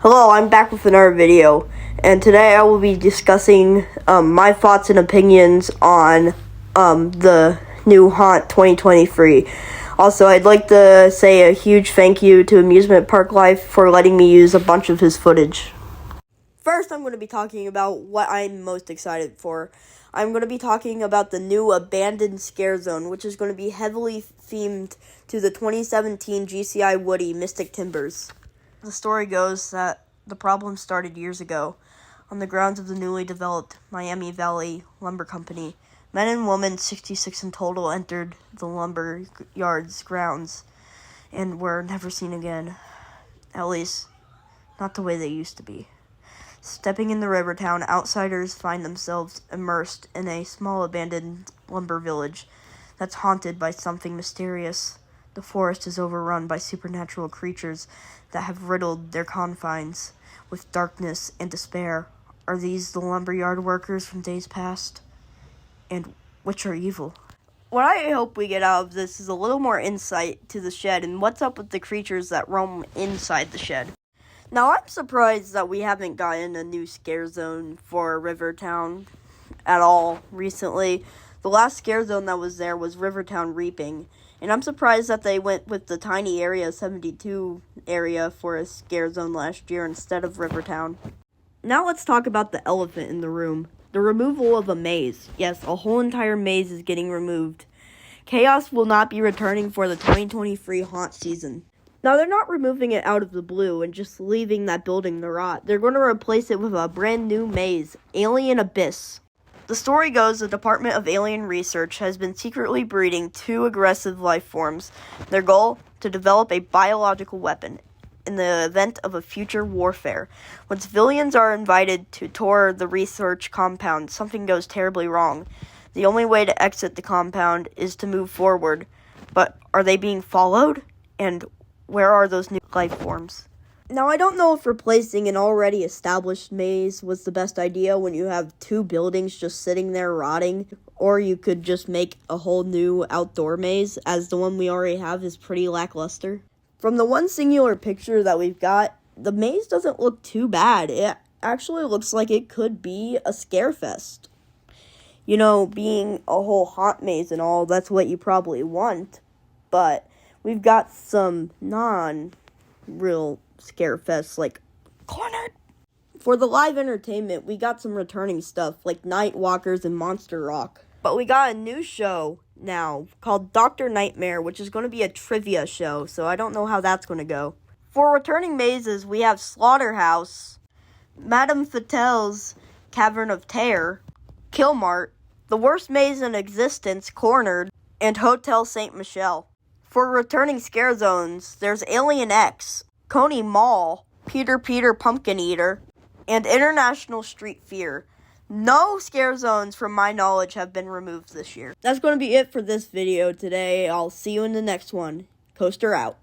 Hello, I'm back with another video, and today I will be discussing my thoughts and opinions on the new Haunt 2023. Also, I'd like to say a huge thank you to Amusement Park Life for letting me use a bunch of his footage. First, I'm going to be talking about what I'm most excited for. I'm going to be talking about the new Abandoned Scare Zone, which is going to be heavily themed to the 2017 GCI Woody Mystic Timbers. The story goes that the problem started years ago on the grounds of the newly developed Miami Valley Lumber Company. Men and women, 66 in total, entered the lumber yard's grounds and were never seen again. At least, not the way they used to be. Stepping in the river town, outsiders find themselves immersed in a small abandoned lumber village that's haunted by something mysterious. The forest is overrun by supernatural creatures that have riddled their confines with darkness and despair. Are these the lumberyard workers from days past? And which are evil? What I hope we get out of this is a little more insight to the shed and what's up with the creatures that roam inside the shed. Now, I'm surprised that we haven't gotten a new scare zone for Rivertown at all recently. The last scare zone that was there was Rivertown Reaping, and I'm surprised that they went with the tiny Area 72 area for a scare zone last year instead of Rivertown. Now let's talk about the elephant in the room. The removal of a maze. Yes, a whole entire maze is getting removed. Chaos will not be returning for the 2023 haunt season. Now, they're not removing it out of the blue and just leaving that building to rot. They're going to replace it with a brand new maze, Alien Abyss. The story goes the Department of Alien Research has been secretly breeding two aggressive life forms. Their goal? To develop a biological weapon in the event of a future warfare. When civilians are invited to tour the research compound, something goes terribly wrong. The only way to exit the compound is to move forward. But are they being followed? And where are those new life forms? Now, I don't know if replacing an already established maze was the best idea when you have two buildings just sitting there rotting, or you could just make a whole new outdoor maze, as the one we already have is pretty lackluster. From the one singular picture that we've got, the maze doesn't look too bad. It actually looks like it could be a scare fest. You know, being a whole haunt maze and all, that's what you probably want, but we've got some non-real scare fests like Cornered. For the live entertainment, we got some returning stuff like Night Walkers and Monster Rock. But we got a new show now called Dr. Nightmare, which is going to be a trivia show, so I don't know how that's going to go. For returning mazes, we have Slaughterhouse, Madame Fatale's Cavern of Terror, Killmart, The Worst Maze in Existence, Cornered, and Hotel St. Michel. For returning scare zones, there's Alien X, Coney Mall, Peter Pumpkin Eater, and International Street Fear. No scare zones, from my knowledge, have been removed this year. That's going to be it for this video today. I'll see you in the next one. Coaster out.